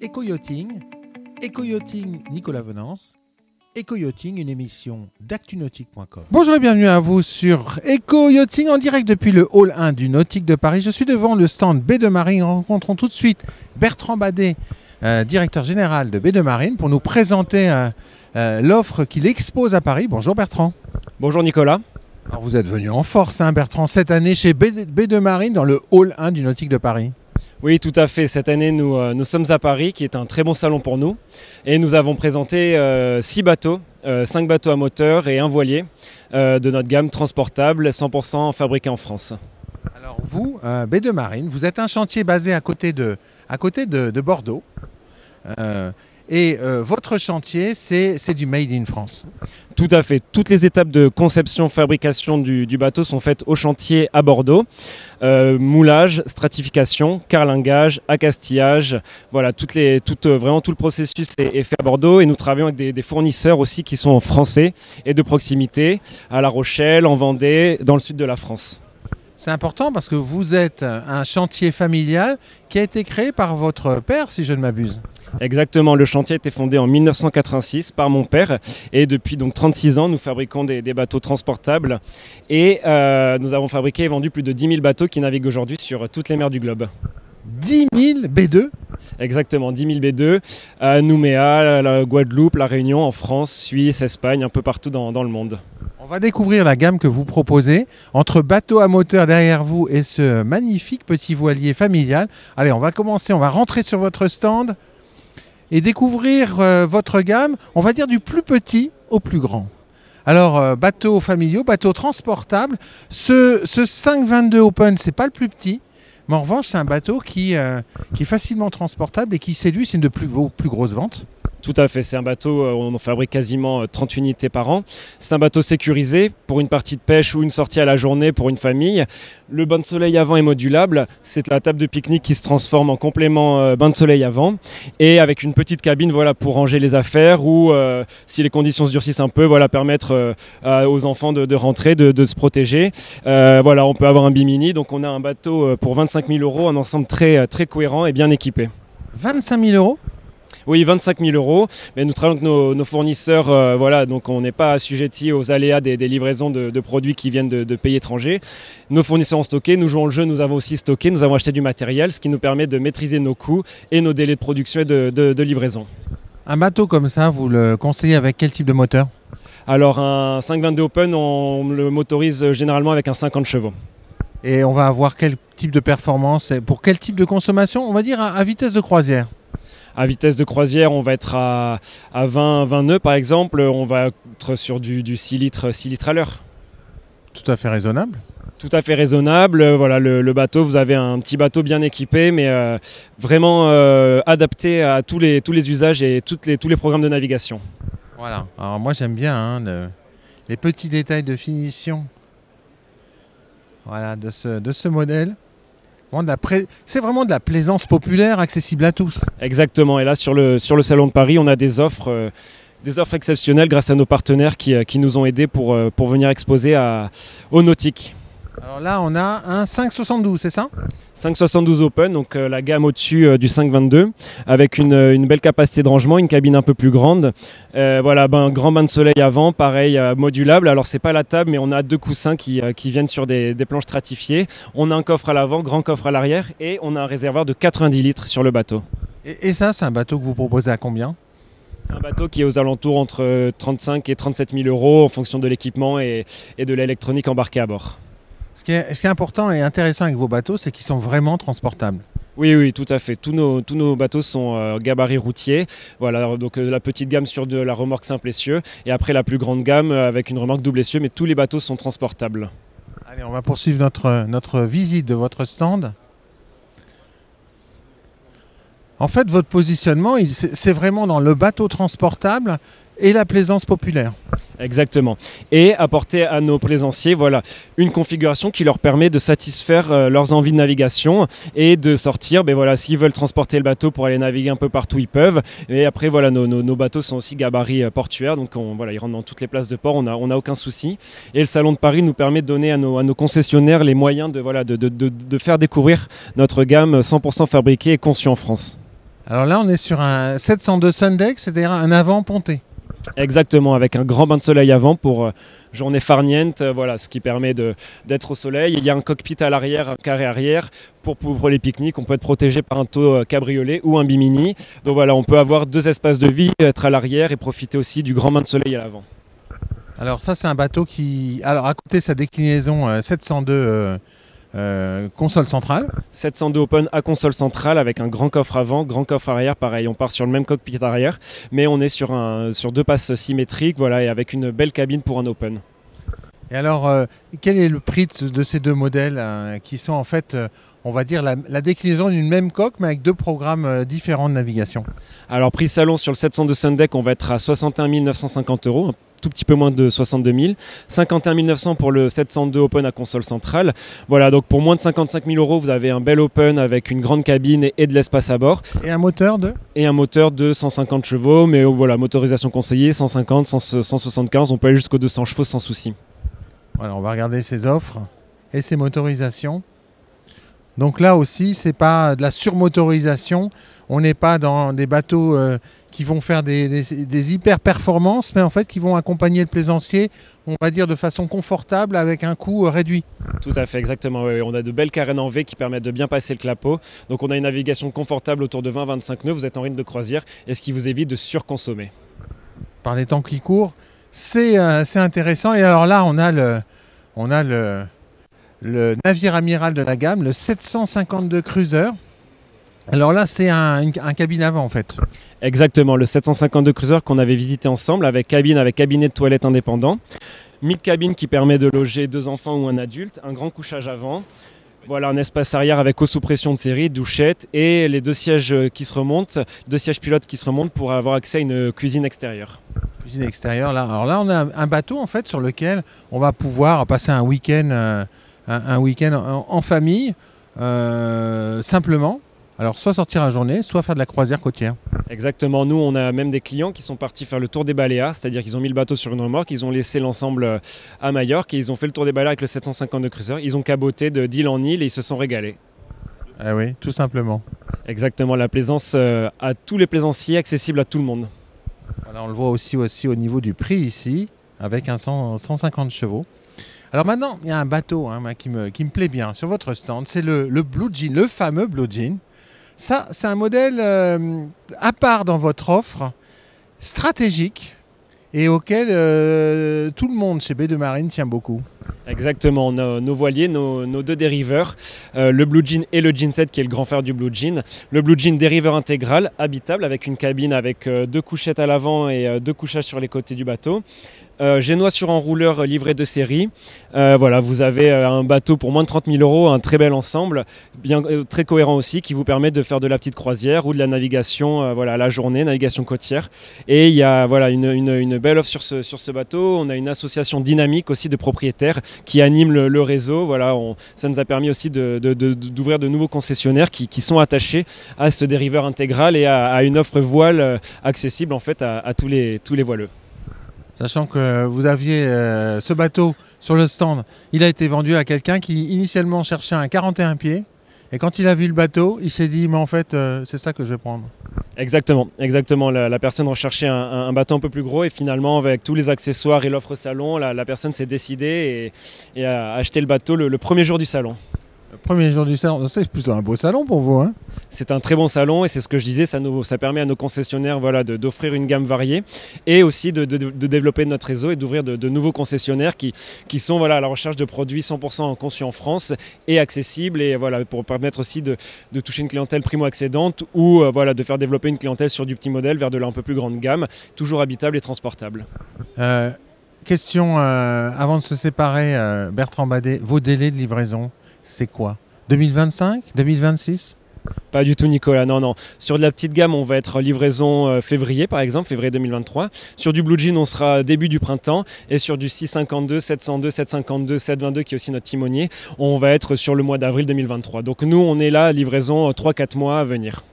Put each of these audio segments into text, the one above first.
Éco-yachting, Éco-yachting Nicolas Venance, Éco-yachting, une émission d'actunautique.com. Bonjour et bienvenue à vous sur Éco-yachting en direct depuis le hall 1 du Nautique de Paris. Je suis devant le stand Baie de Marine. Rencontrons tout de suite Bertrand Badet, directeur général de Baie de Marine, pour nous présenter l'offre qu'il expose à Paris. Bonjour Bertrand. Bonjour Nicolas. Alors vous êtes venu en force, Bertrand, cette année chez Baie de Marine dans le hall 1 du Nautique de Paris. Oui, tout à fait. Cette année, nous sommes à Paris, qui est un très bon salon pour nous. Et nous avons présenté 6 bateaux, 5 bateaux à moteur et un voilier de notre gamme transportable, 100% fabriqué en France. Alors vous, Baie de Marine, vous êtes un chantier basé à côté de Bordeaux. Votre chantier, c'est du Made in France. Tout à fait. Toutes les étapes de conception, fabrication du bateau sont faites au chantier à Bordeaux. Moulage, stratification, carlingage, accastillage. Voilà, vraiment tout le processus est fait à Bordeaux. Et nous travaillons avec des fournisseurs aussi qui sont français et de proximité, à La Rochelle, en Vendée, dans le sud de la France. C'est important parce que vous êtes un chantier familial qui a été créé par votre père, si je ne m'abuse. Exactement, le chantier a été fondé en 1986 par mon père et depuis donc 36 ans, nous fabriquons des bateaux transportables et nous avons fabriqué et vendu plus de 10 000 bateaux qui naviguent aujourd'hui sur toutes les mers du globe. 10 000 B2 ? Exactement, 10 000 B2 à Nouméa, la Guadeloupe, la Réunion, en France, Suisse, Espagne, un peu partout dans le monde. On va découvrir la gamme que vous proposez entre bateau à moteur derrière vous et ce magnifique petit voilier familial. Allez, on va commencer, on va rentrer sur votre stand et découvrir votre gamme, on va dire du plus petit au plus grand. Alors, bateaux familiaux, bateaux transportables, ce 522 Open, c'est pas le plus petit, mais en revanche, c'est un bateau qui est facilement transportable et qui séduit, c'est une de vos plus grosses ventes. Tout à fait, c'est un bateau, on fabrique quasiment 30 unités par an. C'est un bateau sécurisé pour une partie de pêche ou une sortie à la journée pour une famille. Le bain de soleil avant est modulable, c'est la table de pique-nique qui se transforme en complément bain de soleil avant. Et avec une petite cabine pour ranger les affaires ou si les conditions se durcissent un peu, permettre aux enfants de rentrer, de se protéger. On peut avoir un bimini, donc on a un bateau pour 25 000 €, un ensemble très, très cohérent et bien équipé. 25 000 €? Oui, 25 000 €, mais nous travaillons avec nos fournisseurs, donc on n'est pas assujetti aux aléas des livraisons de produits qui viennent de pays étrangers. Nos fournisseurs ont stocké, nous jouons le jeu, nous avons aussi stocké, nous avons acheté du matériel, ce qui nous permet de maîtriser nos coûts et nos délais de production et de livraison. Un bateau comme ça, vous le conseillez avec quel type de moteur? Alors un 522 Open, on le motorise généralement avec un 50 chevaux. Et on va avoir quel type de performance? Pour quel type de consommation? On va dire à vitesse de croisière. À vitesse de croisière, on va être à 20 nœuds par exemple, on va être sur du 6 litres à l'heure. Tout à fait raisonnable. Tout à fait raisonnable. Le bateau, vous avez un petit bateau bien équipé, mais vraiment adapté à tous les usages et tous les programmes de navigation. Voilà, alors moi j'aime bien les petits détails de finition de ce modèle. C'est vraiment de la plaisance populaire, accessible à tous. Exactement, et là sur le salon de Paris, on a des offres exceptionnelles grâce à nos partenaires qui nous ont aidés pour venir exposer au Nautique. Alors là, on a un 572, c'est ça? 572 Open, donc la gamme au-dessus du 522, avec une belle capacité de rangement, une cabine un peu plus grande. Un grand bain de soleil avant, pareil, modulable. Alors c'est pas la table, mais on a 2 coussins qui viennent sur des planches stratifiées. On a un coffre à l'avant, grand coffre à l'arrière, et on a un réservoir de 90 litres sur le bateau. Et ça, c'est un bateau que vous proposez à combien? C'est un bateau qui est aux alentours entre 35 et 37 000 € en fonction de l'équipement et de l'électronique embarquée à bord. Ce qui est important et intéressant avec vos bateaux, c'est qu'ils sont vraiment transportables. Oui, tout à fait. Tous nos bateaux sont gabarit routier. Voilà, donc la petite gamme sur de la remorque simple essieu et après la plus grande gamme avec une remorque double essieu, mais tous les bateaux sont transportables. Allez, on va poursuivre notre visite de votre stand. En fait, votre positionnement, c'est vraiment dans le bateau transportable et la plaisance populaire. Exactement. Et apporter à nos plaisanciers une configuration qui leur permet de satisfaire leurs envies de navigation et de sortir. S'ils veulent transporter le bateau pour aller naviguer un peu partout, ils peuvent. Et après, nos bateaux sont aussi gabarit portuaire. Donc, ils rentrent dans toutes les places de port. On n'a aucun souci. Et le Salon de Paris nous permet de donner à nos concessionnaires les moyens de faire découvrir notre gamme 100% fabriquée et conçue en France. Alors là, on est sur un 702 Sundeck, c'est-à-dire un avant ponté. Exactement, avec un grand bain de soleil avant pour journée farniente, voilà, ce qui permet d'être au soleil. Il y a un cockpit à l'arrière, un carré arrière pour les pique-niques. On peut être protégé par un taux cabriolet ou un bimini. Donc voilà, on peut avoir 2 espaces de vie, être à l'arrière et profiter aussi du grand bain de soleil à l'avant. Alors ça, c'est un bateau qui... Alors à côté de sa déclinaison 702 console centrale. 702 Open à console centrale avec un grand coffre avant, grand coffre arrière, pareil, on part sur le même cockpit arrière, mais on est sur 2 passes symétriques, voilà, et avec une belle cabine pour un Open. Et alors, quel est le prix de ces 2 modèles qui sont en fait, on va dire, la déclinaison d'une même coque, mais avec 2 programmes différents de navigation? Alors, prix salon sur le 702 Sundeck, on va être à 61 950 €, un tout petit peu moins de 62 000. 51 900 pour le 702 Open à console centrale. Voilà, donc pour moins de 55 000 €, vous avez un bel Open avec une grande cabine et de l'espace à bord. Et un moteur de? Et un moteur de 150 chevaux, mais voilà, motorisation conseillée, 150, 175, on peut aller jusqu'aux 200 chevaux sans souci. Voilà, on va regarder ces offres et ces motorisations. Donc là aussi, c'est pas de la surmotorisation. On n'est pas dans des bateaux qui vont faire des hyper performances, mais en fait qui vont accompagner le plaisancier, on va dire de façon confortable avec un coût réduit. Tout à fait, exactement. Oui. On a de belles carènes en V qui permettent de bien passer le clapot. Donc on a une navigation confortable autour de 20-25 nœuds. Vous êtes en rythme de croisière et ce qui vous évite de surconsommer. Par les temps qui courent, c'est intéressant. Et alors là, on a le navire amiral de la gamme, le 752 Cruiser. Alors là, c'est un cabine avant en fait. Exactement, le 752 Cruiser qu'on avait visité ensemble avec cabinet de toilette indépendant. Mid-cabine qui permet de loger 2 enfants ou un adulte, un grand couchage avant. Voilà, un espace arrière avec eau sous pression de série, douchette et les 2 sièges qui se remontent, 2 sièges pilotes qui se remontent pour avoir accès à une cuisine extérieure. Cuisine extérieure, là. Alors là, on a un bateau en fait sur lequel on va pouvoir passer un week-end en famille, simplement. Alors soit sortir la journée, soit faire de la croisière côtière. Exactement, nous on a même des clients qui sont partis faire le tour des Baléares, c'est-à-dire qu'ils ont mis le bateau sur une remorque, ils ont laissé l'ensemble à Majorque et ils ont fait le tour des Baléares avec le 752 Cruiser. Ils ont caboté d'île en île et ils se sont régalés. Ah oui, tout simplement. Exactement, la plaisance à tous les plaisanciers, accessible à tout le monde. Voilà, on le voit aussi au niveau du prix ici, avec un 150 chevaux. Alors maintenant, il y a un bateau qui me plaît bien sur votre stand, c'est le Blue Jean, le fameux Blue Jean. Ça, c'est un modèle à part dans votre offre, stratégique et auquel tout le monde chez B2 Marine tient beaucoup. Exactement, nos voiliers, nos 2 dériveurs, le Blue Jean et le Jean 7 qui est le grand frère du Blue Jean. Le Blue Jean dériveur intégral, habitable avec une cabine avec 2 couchettes à l'avant et 2 couchages sur les côtés du bateau. Génois sur enrouleur livré de série. Voilà, vous avez un bateau pour moins de 30 000 €, un très bel ensemble, très cohérent aussi, qui vous permet de faire de la petite croisière ou de la navigation voilà, à la journée, navigation côtière. Et il y a voilà, une belle offre sur ce bateau. On a une association dynamique aussi de propriétaires qui anime le réseau. Voilà, ça nous a permis aussi d'ouvrir de nouveaux concessionnaires qui sont attachés à ce dériveur intégral et à une offre voile accessible en fait à tous les voileux. Sachant que vous aviez ce bateau sur le stand, il a été vendu à quelqu'un qui initialement cherchait un 41 pieds. Et quand il a vu le bateau, il s'est dit, mais en fait, c'est ça que je vais prendre. Exactement. La personne recherchait un bateau un peu plus gros et finalement, avec tous les accessoires et l'offre salon, la personne s'est décidée et a acheté le bateau le premier jour du salon. Le premier jour du salon, c'est plutôt un beau salon pour vous, hein? C'est un très bon salon et c'est ce que je disais, ça permet à nos concessionnaires voilà, d'offrir une gamme variée et aussi de développer notre réseau et d'ouvrir de nouveaux concessionnaires qui sont voilà, à la recherche de produits 100% conçus en France et accessibles et voilà, pour permettre aussi de toucher une clientèle primo-accédante ou voilà, de faire développer une clientèle sur du petit modèle vers de un peu plus grande gamme, toujours habitable et transportable. Question avant de se séparer, Bertrand Badet, vos délais de livraison, c'est quoi? 2025? 2026? Pas du tout Nicolas, non. Sur de la petite gamme, on va être livraison février par exemple, février 2023. Sur du Blue Jean, on sera début du printemps. Et sur du 652, 702, 752, 722 qui est aussi notre timonier, on va être sur le mois d'avril 2023. Donc nous, on est là, livraison 3-4 mois à venir.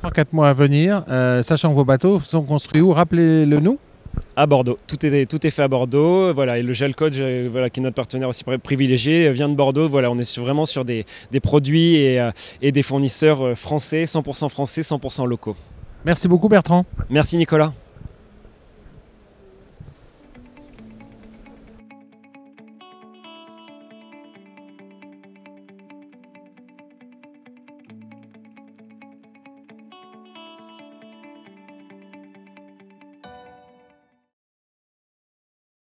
3-4 mois à venir, sachant que vos bateaux sont construits où? Rappelez-le nous. À Bordeaux. Tout est fait à Bordeaux. Voilà. Et le Gel Coach, voilà, qui est notre partenaire aussi privilégié, vient de Bordeaux. Voilà, on est vraiment sur des produits et des fournisseurs français, 100% locaux. Merci beaucoup Bertrand. Merci Nicolas.